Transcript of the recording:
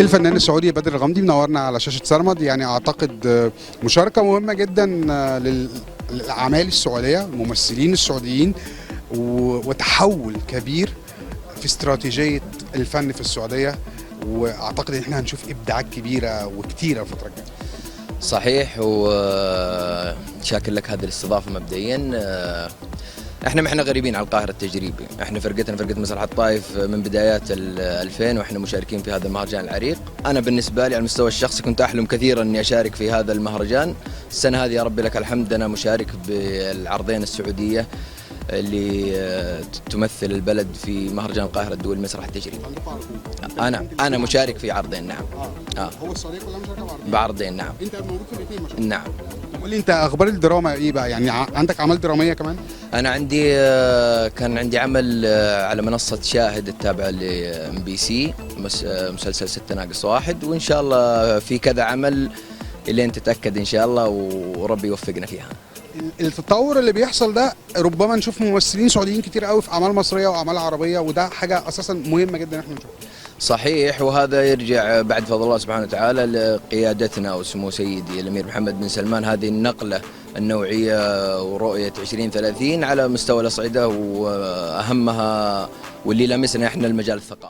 الفنان السعودي بدر الغامدي منورنا على شاشة سرمد. يعني أعتقد مشاركة مهمة جدا للأعمال السعودية، الممثلين السعوديين، وتحول كبير في استراتيجية الفن في السعودية. وأعتقد إن إحنا هنشوف إبداعات كبيرة وكتيرة الفترة الجاية. صحيح، وشاكر لك هذه الاستضافة مبدئيا. احنا ما احنا غريبين على القاهرة التجريبي، احنا فرقتنا فرقة مسرح الطايف من بدايات 2000 واحنا مشاركين في هذا المهرجان العريق. انا بالنسبة لي على المستوى الشخصي كنت احلم كثيرا اني اشارك في هذا المهرجان. السنة هذه يا ربي لك الحمد انا مشارك بالعرضين السعودية اللي تمثل البلد في مهرجان القاهرة الدولي مسرح التجريبي. انا مشارك في عرضين. نعم. هو السعودية كلها مشاركة بعرضين. نعم. انت موجود في الاثنين ما شاء الله. نعم. قول لي انت اخبار الدراما ايه بقى؟ يعني عندك اعمال درامية كمان؟ أنا كان عندي عمل على منصة شاهد التابعة لMBC، مسلسل 6 ناقص 1، وإن شاء الله في كذا عمل اللي تتأكد إن شاء الله وربي يوفقنا فيها. التطور اللي بيحصل ده ربما نشوف ممثلين سعوديين كتير قوي في اعمال مصرية واعمال عربية، وده حاجة اساسا مهمة جدا احنا نشوفها. صحيح، وهذا يرجع بعد فضل الله سبحانه وتعالى لقيادتنا وسمو سيدي الأمير محمد بن سلمان. هذه النقلة النوعية ورؤية 2030 على مستوى الأصعدة، وأهمها واللي لمسنا احنا المجال الثقافي.